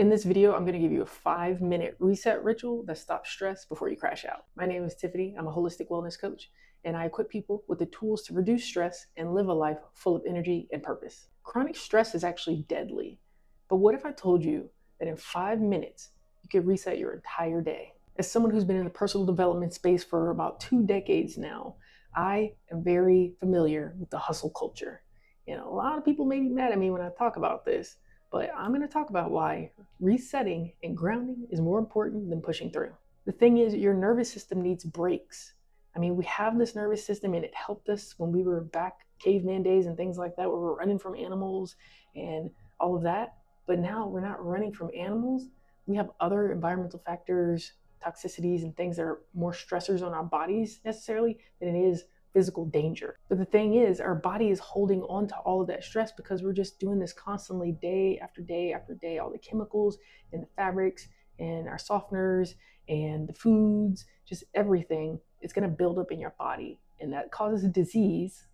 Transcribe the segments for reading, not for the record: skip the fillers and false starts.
In this video, I'm going to give you a 5-minute reset ritual that stops stress before you crash out. My name is Tiffany. I'm a holistic wellness coach, and I equip people with the tools to reduce stress and live a life full of energy and purpose. Chronic stress is actually deadly. But what if I told you that in 5 minutes, you could reset your entire day? As someone who's been in the personal development space for about 2 decades now, I am very familiar with the hustle culture. And a lot of people may be mad at me when I talk about this, but I'm going to talk about why resetting and grounding is more important than pushing through. The thing is, your nervous system needs breaks. I mean, we have this nervous system and it helped us when we were back caveman days and things like that, where we're running from animals and all of that. But now we're not running from animals. We have other environmental factors, toxicities, and things that are more stressors on our bodies necessarily than it is physical danger. But the thing is, our body is holding on to all of that stress because we're just doing this constantly, day after day after day. All the chemicals and the fabrics and our softeners and the foods, just everything, it's going to build up in your body, and that causes a disease.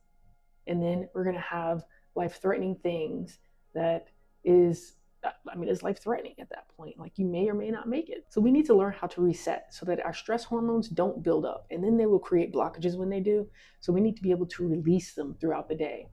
And then we're going to have life-threatening things that is, it's life-threatening at that point. Like, you may or may not make it. So we need to learn how to reset so that our stress hormones don't build up, and then they will create blockages when they do. So we need to be able to release them throughout the day.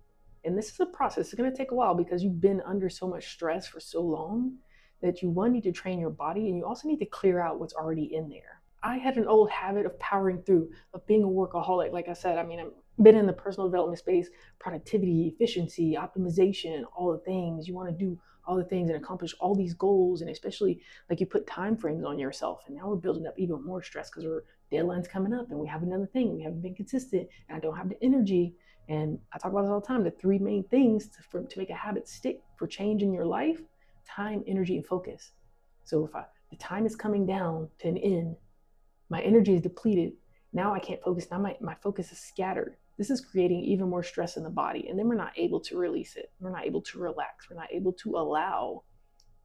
And this is a process. It's going to take a while because you've been under so much stress for so long that you, one, need to train your body, and you also need to clear out what's already in there. I had an old habit of powering through, of being a workaholic. Like I said, I've been in the personal development space, productivity, efficiency, optimization, all the things. You want to do all the things and accomplish all these goals, and especially like you put time frames on yourself. And now we're building up even more stress because our deadline's coming up and we have another thing. We haven't been consistent and I don't have the energy. And I talk about this all the time. The three main things to make a habit stick for change in your life: time, energy, and focus. So if the time is coming down to an end, my energy is depleted. Now I can't focus. Now my focus is scattered. This is creating even more stress in the body. And then we're not able to release it. We're not able to relax. We're not able to allow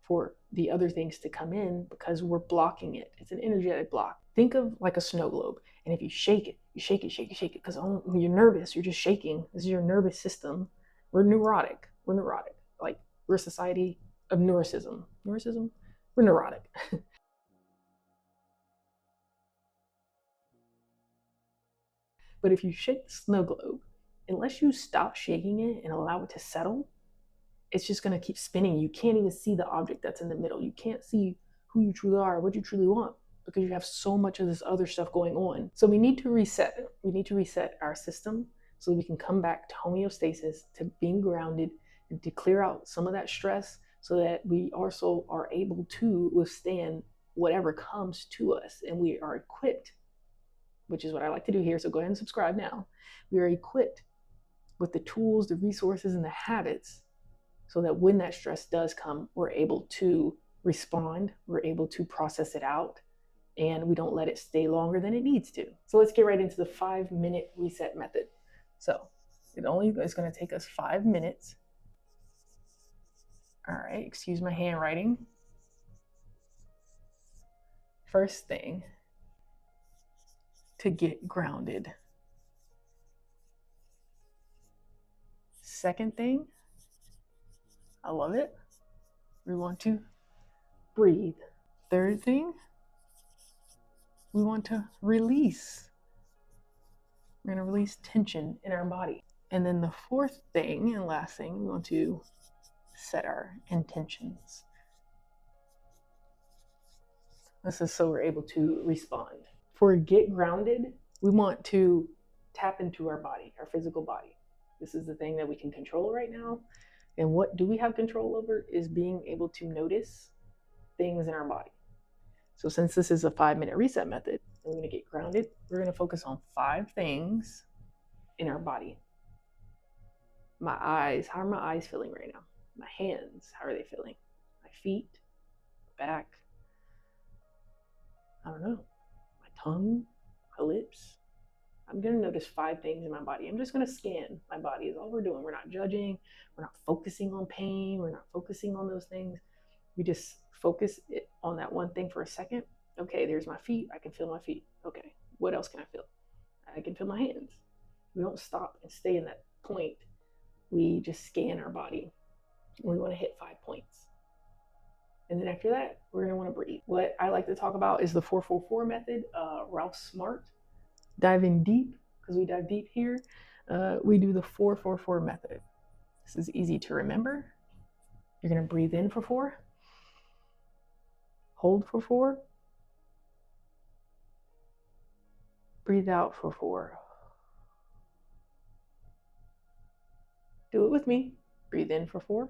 for the other things to come in because we're blocking it. It's an energetic block. Think of like a snow globe. And if you shake it, you shake it, shake it, shake it, because when you're nervous, you're just shaking. This is your nervous system. We're neurotic. We're neurotic. Like, we're a society of neuroticism. Neuroticism? We're neurotic. But if you shake the snow globe, unless you stop shaking it and allow it to settle, it's just going to keep spinning. You can't even see the object that's in the middle. You can't see who you truly are, what you truly want, because you have so much of this other stuff going on. So we need to reset. We need to reset our system so we can come back to homeostasis, to being grounded, and to clear out some of that stress so that we also are able to withstand whatever comes to us, and we are equipped, which is what I like to do here. So go ahead and subscribe now. We are equipped with the tools, the resources, and the habits so that when that stress does come, we're able to respond, we're able to process it out, and we don't let it stay longer than it needs to. So let's get right into the 5-minute reset method. So it only is going to take us 5 minutes. All right, excuse my handwriting. First thing, to get grounded. Second thing, I love it, we want to breathe. Third thing, we want to release. We're going to release tension in our body. And then the fourth thing and last thing, we want to set our intentions. This is so we're able to respond. For get grounded, we want to tap into our body, our physical body. This is the thing that we can control right now. And what do we have control over is being able to notice things in our body. So since this is a 5-minute reset method, and we're going to get grounded, we're going to focus on 5 things in our body. My eyes, how are my eyes feeling right now? My hands, how are they feeling? My feet, back, I don't know, my tongue, my lips. I'm going to notice 5 things in my body. I'm just going to scan my body is all we're doing. We're not judging. We're not focusing on pain. We're not focusing on those things. We just focus it on that one thing for a second. Okay, there's my feet. I can feel my feet. Okay, what else can I feel? I can feel my hands. We don't stop and stay in that point. We just scan our body. We want to hit 5 points. And then after that, we're going to want to breathe. What I like to talk about is the 444 method. Ralph Smart, diving deep, because we dive deep here. We do the 444 method. This is easy to remember. You're going to breathe in for 4, hold for 4, breathe out for 4. Do it with me. Breathe in for 4,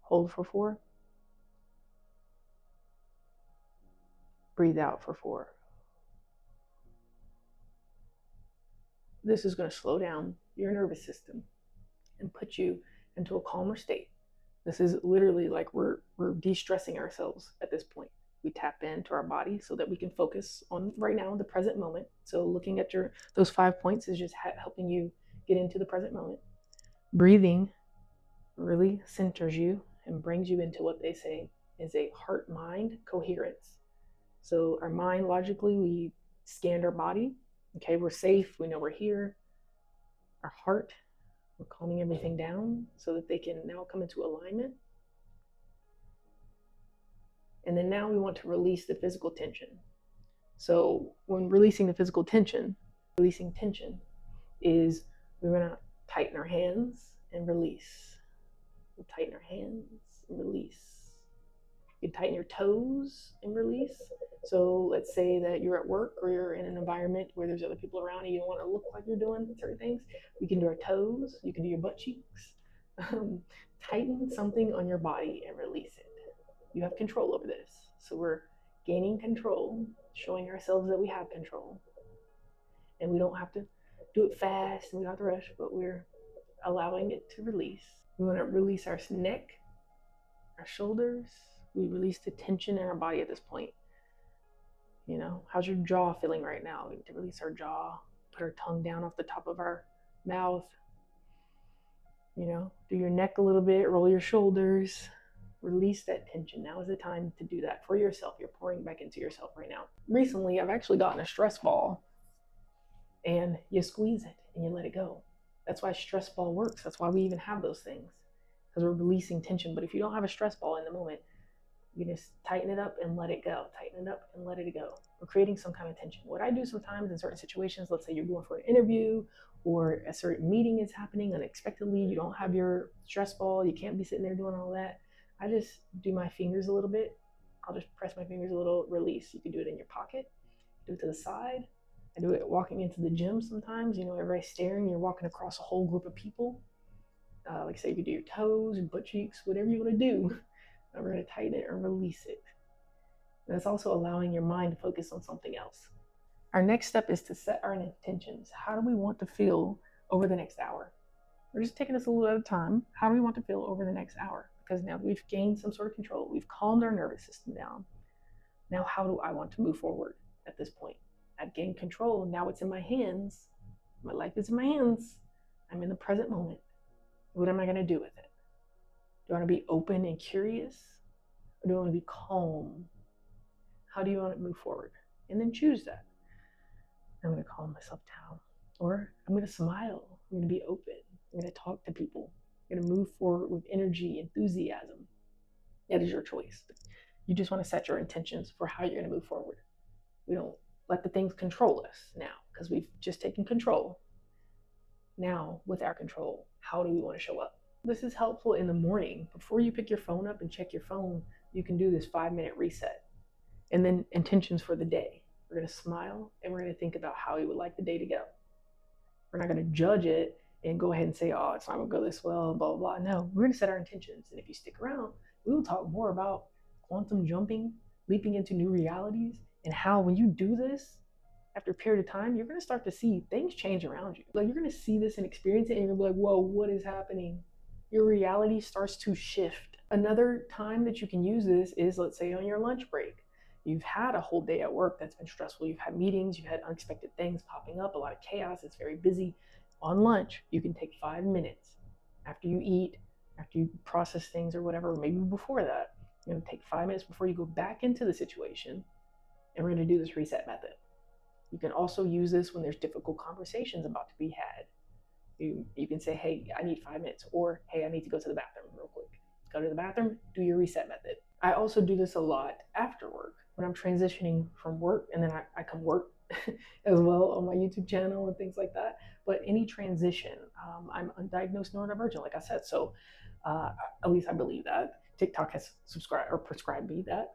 hold for 4, breathe out for 4. This is going to slow down your nervous system and put you into a calmer state. This is literally like we're de-stressing ourselves at this point. We tap into our body so that we can focus on right now, the present moment. So looking at those 5 points is just helping you get into the present moment. Breathing really centers you and brings you into what they say is a heart-mind coherence. So our mind, logically, we scanned our body. Okay, we're safe. We know we're here. Our heart, we're calming everything down so that they can now come into alignment. And then now we want to release the physical tension. So when releasing the physical tension, releasing tension is we're going to tighten our hands and release. We'll tighten our hands and release. You tighten your toes and release. So let's say that you're at work or you're in an environment where there's other people around and you don't want to look like you're doing certain things. We can do our toes. You can do your butt cheeks. Tighten something on your body and release it. You have control over this. So we're gaining control, showing ourselves that we have control. And we don't have to do it fast and we don't have to rush, but we're allowing it to release. We want to release our neck, our shoulders. We release the tension in our body at this point. You know, how's your jaw feeling right now? We need to release our jaw, put our tongue down off the top of our mouth. You know, do your neck a little bit, roll your shoulders, release that tension. Now is the time to do that for yourself. You're pouring back into yourself right now. Recently, I've actually gotten a stress ball and you squeeze it and you let it go. That's why stress ball works. That's why we even have those things, because we're releasing tension. But if you don't have a stress ball in the moment, you just tighten it up and let it go. Tighten it up and let it go. We're creating some kind of tension. What I do sometimes in certain situations, let's say you're going for an interview or a certain meeting is happening unexpectedly, you don't have your stress ball, you can't be sitting there doing all that. I just do my fingers a little bit. I'll just press my fingers a little, release. You can do it in your pocket, do it to the side. I do it walking into the gym sometimes. You know, everybody's staring, you're walking across a whole group of people. Like say you can do your toes, your butt cheeks, whatever you want to do. And we're going to tighten it and release it. And it's also allowing your mind to focus on something else. Our next step is to set our intentions. How do we want to feel over the next hour? We're just taking this a little at a time. How do we want to feel over the next hour? Because now we've gained some sort of control. We've calmed our nervous system down. Now, how do I want to move forward at this point? I've gained control. Now it's in my hands. My life is in my hands. I'm in the present moment. What am I going to do with it? Do I want to be open and curious? Or do I want to be calm? How do you want to move forward? And then choose that. I'm going to calm myself down. Or I'm going to smile. I'm going to be open. I'm going to talk to people. I'm going to move forward with energy, enthusiasm. That is your choice. You just want to set your intentions for how you're going to move forward. We don't let the things control us now because we've just taken control. Now, with our control, how do we want to show up? This is helpful in the morning. Before you pick your phone up and check your phone, you can do this 5-minute reset. And then intentions for the day. We're going to smile and we're going to think about how we would like the day to go. We're not going to judge it and go ahead and say, oh, it's not going to go this well, blah, blah, blah. No, we're going to set our intentions. And if you stick around, we will talk more about quantum jumping, leaping into new realities, and how when you do this, after a period of time, you're going to start to see things change around you. Like you're going to see this and experience it, and you're going to be like, whoa, what is happening? Your reality starts to shift. Another time that you can use this is, let's say, on your lunch break. You've had a whole day at work that's been stressful. You've had meetings, you've had unexpected things popping up, a lot of chaos. It's very busy. On lunch, you can take 5 minutes after you eat, after you process things or whatever, or maybe before that. You're going to take 5 minutes before you go back into the situation, and we're going to do this reset method. You can also use this when there's difficult conversations about to be had. You can say, hey, I need 5 minutes, or hey, I need to go to the bathroom real quick. go to the bathroom, do your reset method. I also do this a lot after work when I'm transitioning from work, and then I come work as well on my YouTube channel and things like that. But any transition, I'm undiagnosed neurodivergent, like I said. So at least I believe that. TikTok has subscribed or prescribed me that.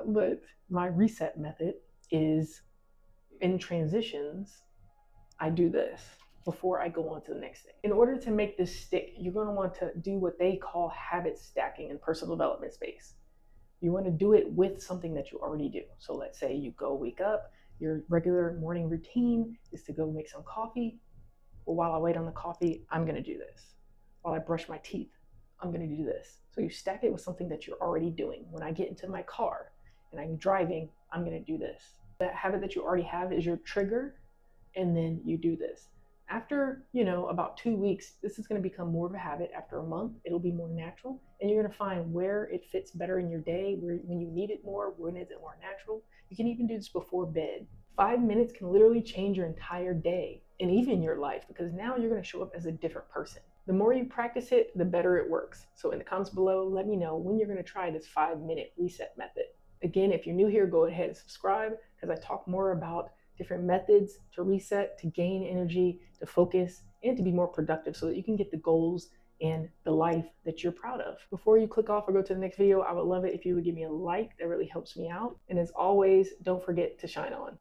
But my reset method is in transitions, I do this before I go on to the next thing. In order to make this stick, you're going to want to do what they call habit stacking in personal development space. You want to do it with something that you already do. So let's say you go wake up, your regular morning routine is to go make some coffee. Well, while I wait on the coffee, I'm going to do this. While I brush my teeth, I'm going to do this. So you stack it with something that you're already doing. When I get into my car and I'm driving, I'm going to do this. That habit that you already have is your trigger, and then you do this. After, about 2 weeks, this is going to become more of a habit. After a month, it'll be more natural, and you're going to find where it fits better in your day, when you need it more, when is it more natural. You can even do this before bed. 5 minutes can literally change your entire day and even your life, because now you're going to show up as a different person. The more you practice it, the better it works. So in the comments below, let me know when you're going to try this 5-minute reset method. Again, if you're new here, go ahead and subscribe, because I talk more about different methods to reset, to gain energy, to focus, and to be more productive so that you can get the goals and the life that you're proud of. Before you click off or go to the next video, I would love it if you would give me a like. That really helps me out. And as always, don't forget to shine on.